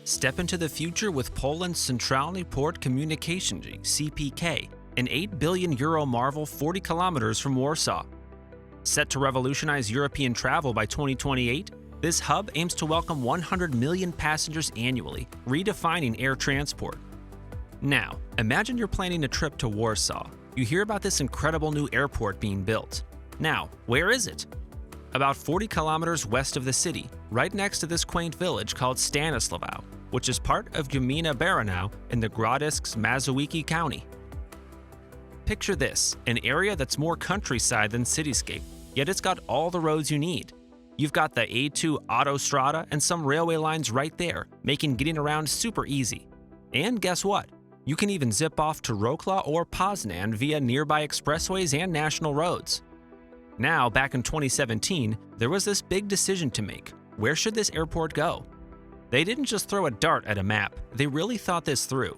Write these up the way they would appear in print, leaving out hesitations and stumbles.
Step into the future with Poland's Centralny Port Komunikacyjny (CPK), an €8 billion marvel 40 kilometers from Warsaw. Set to revolutionize European travel by 2028, this hub aims to welcome 100 million passengers annually, redefining air transport. Now, imagine you're planning a trip to Warsaw. You hear about this incredible new airport being built. Now, where is it? About 40 kilometers west of the city, right next to this quaint village called Stanisław, which is part of Gmina Baranów in the Grodzisk Mazowiecki County. Picture this, an area that's more countryside than cityscape, yet it's got all the roads you need. You've got the A2 Autostrada and some railway lines right there, making getting around super easy. And guess what? You can even zip off to Wrocław or Poznan via nearby expressways and national roads. Now, back in 2017, there was this big decision to make. Where should this airport go? They didn't just throw a dart at a map, they really thought this through.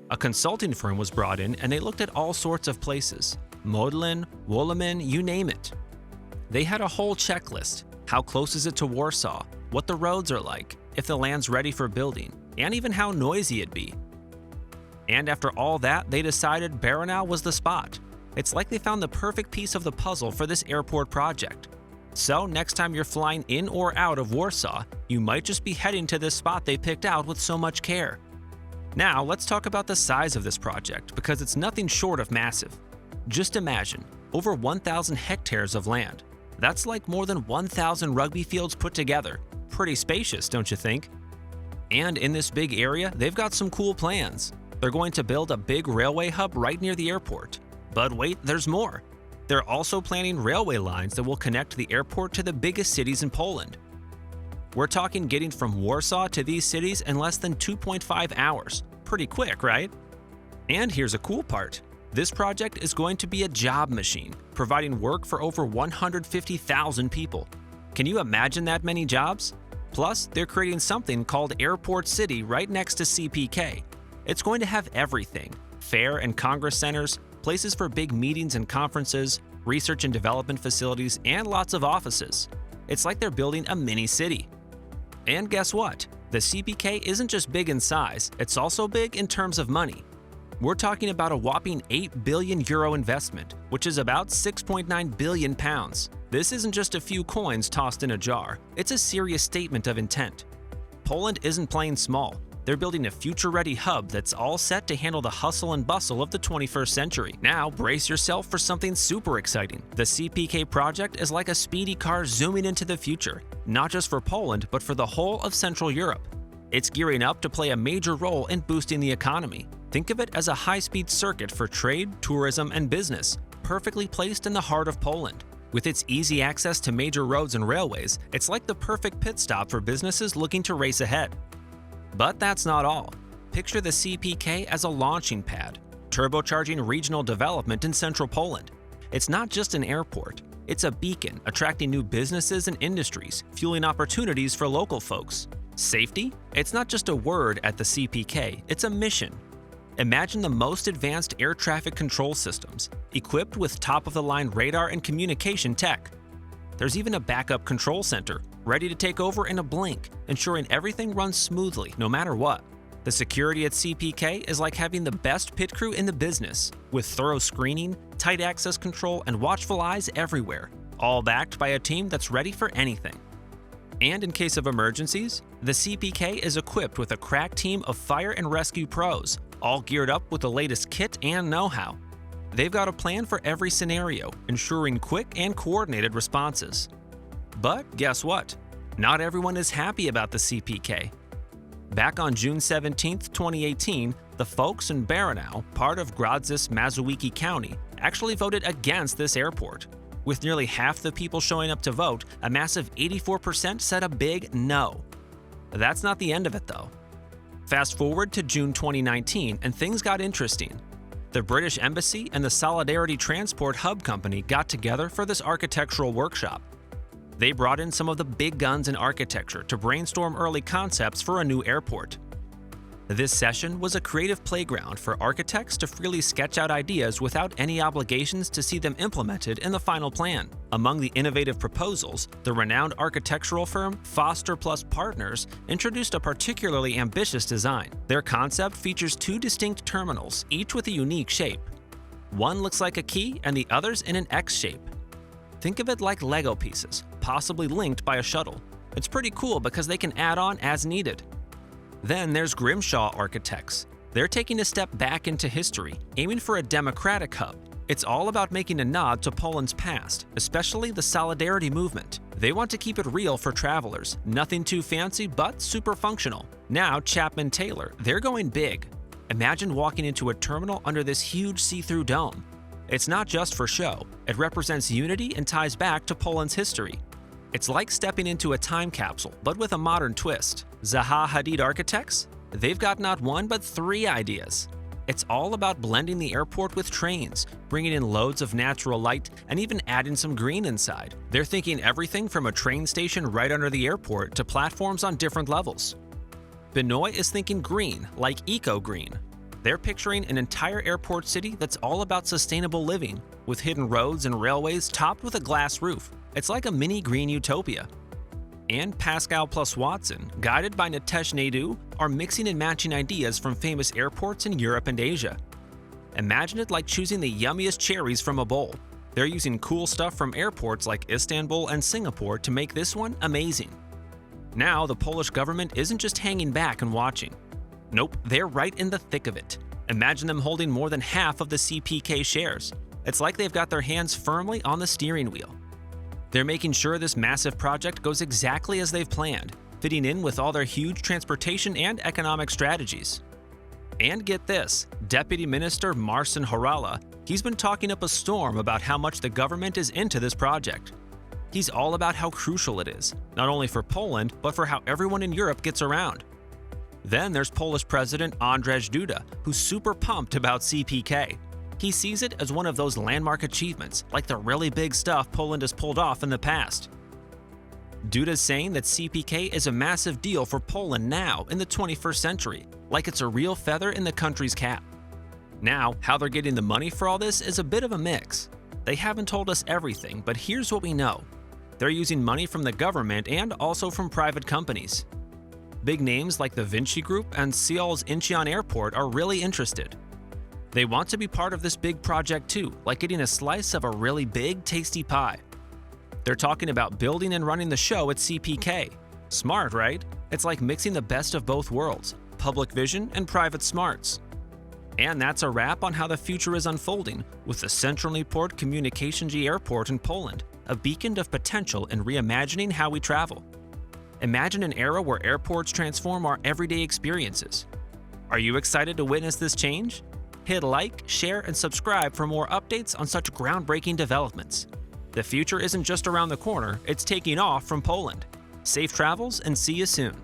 A consulting firm was brought in and they looked at all sorts of places. Modlin, Wolumin, you name it. They had a whole checklist. How close is it to Warsaw? What the roads are like? If the land's ready for building? And even how noisy it'd be. And after all that, they decided Baranów was the spot. It's like they found the perfect piece of the puzzle for this airport project. So next time you're flying in or out of Warsaw, you might just be heading to this spot they picked out with so much care. Now let's talk about the size of this project, because it's nothing short of massive. Just imagine, over 1,000 hectares of land. That's like more than 1,000 rugby fields put together. Pretty spacious, don't you think? And in this big area, they've got some cool plans. They're going to build a big railway hub right near the airport. But wait, there's more. They're also planning railway lines that will connect the airport to the biggest cities in Poland. We're talking getting from Warsaw to these cities in less than 2.5 hours. Pretty quick, right? And here's a cool part. This project is going to be a job machine, providing work for over 150,000 people. Can you imagine that many jobs? Plus, they're creating something called Airport City right next to CPK. It's going to have everything: fair and congress centers, places for big meetings and conferences, research and development facilities, and lots of offices. It's like they're building a mini city. And guess what? The CPK isn't just big in size, it's also big in terms of money. We're talking about a whopping €8 billion investment, which is about £6.9 billion. This isn't just a few coins tossed in a jar, it's a serious statement of intent. Poland isn't playing small. They're building a future-ready hub that's all set to handle the hustle and bustle of the 21st century. Now, brace yourself for something super exciting. The CPK project is like a speedy car zooming into the future, not just for Poland, but for the whole of Central Europe. It's gearing up to play a major role in boosting the economy. Think of it as a high-speed circuit for trade, tourism, and business, perfectly placed in the heart of Poland. With its easy access to major roads and railways, it's like the perfect pit stop for businesses looking to race ahead. But that's not all. Picture the CPK as a launching pad, turbocharging regional development in central Poland. It's not just an airport, it's a beacon attracting new businesses and industries, fueling opportunities for local folks. Safety? It's not just a word at the CPK, it's a mission. Imagine the most advanced air traffic control systems, equipped with top-of-the-line radar and communication tech. There's even a backup control center, ready to take over in a blink, ensuring everything runs smoothly no matter what. The security at CPK is like having the best pit crew in the business, with thorough screening, tight access control, and watchful eyes everywhere, all backed by a team that's ready for anything. And in case of emergencies, the CPK is equipped with a crack team of fire and rescue pros, all geared up with the latest kit and know-how. They've got a plan for every scenario, ensuring quick and coordinated responses. But guess what? Not everyone is happy about the CPK. Back on June 17, 2018, the folks in Baranów, part of Grodzisk Mazowiecki County, actually voted against this airport. With nearly half the people showing up to vote, a massive 84% said a big no. That's not the end of it though. Fast forward to June 2019 and things got interesting. The British Embassy and the Solidarity Transport Hub Company got together for this architectural workshop. They brought in some of the big guns in architecture to brainstorm early concepts for a new airport. This session was a creative playground for architects to freely sketch out ideas without any obligations to see them implemented in the final plan. Among the innovative proposals, the renowned architectural firm Foster Plus Partners introduced a particularly ambitious design. Their concept features two distinct terminals, each with a unique shape. One looks like a key and the other's in an X shape. Think of it like Lego pieces, possibly linked by a shuttle. It's pretty cool because they can add on as needed. Then there's Grimshaw Architects. They're taking a step back into history, aiming for a democratic hub. It's all about making a nod to Poland's past, especially the Solidarity movement. They want to keep it real for travelers, nothing too fancy but super functional. Now Chapman Taylor, they're going big. Imagine walking into a terminal under this huge see-through dome. It's not just for show, it represents unity and ties back to Poland's history. It's like stepping into a time capsule, but with a modern twist. Zaha Hadid Architects? They've got not one but three ideas. It's all about blending the airport with trains, bringing in loads of natural light, and even adding some green inside. They're thinking everything from a train station right under the airport to platforms on different levels. Benoit is thinking green, like eco-green. They're picturing an entire airport city that's all about sustainable living, with hidden roads and railways topped with a glass roof. It's like a mini green utopia. And Pascal plus Watson, guided by Nitesh Naidu, are mixing and matching ideas from famous airports in Europe and Asia. Imagine it like choosing the yummiest cherries from a bowl. They're using cool stuff from airports like Istanbul and Singapore to make this one amazing. Now, the Polish government isn't just hanging back and watching. Nope, they're right in the thick of it. Imagine them holding more than half of the CPK shares. It's like they've got their hands firmly on the steering wheel. They're making sure this massive project goes exactly as they've planned, fitting in with all their huge transportation and economic strategies. And get this, Deputy Minister Marcin Horala, he's been talking up a storm about how much the government is into this project. He's all about how crucial it is, not only for Poland, but for how everyone in Europe gets around. Then there's Polish President Andrzej Duda, who's super pumped about CPK. He sees it as one of those landmark achievements, like the really big stuff Poland has pulled off in the past. Duda's saying that CPK is a massive deal for Poland now in the 21st century, like it's a real feather in the country's cap. Now, how they're getting the money for all this is a bit of a mix. They haven't told us everything, but here's what we know. They're using money from the government and also from private companies. Big names like the Vinci Group and Seoul's Incheon Airport are really interested. They want to be part of this big project too, like getting a slice of a really big, tasty pie. They're talking about building and running the show at CPK. Smart, right? It's like mixing the best of both worlds, public vision and private smarts. And that's a wrap on how the future is unfolding with the Centralny Komunikacyjny Airport in Poland, a beacon of potential in reimagining how we travel. Imagine an era where airports transform our everyday experiences. Are you excited to witness this change? Hit like, share, and subscribe for more updates on such groundbreaking developments. The future isn't just around the corner, it's taking off from Poland. Safe travels and see you soon.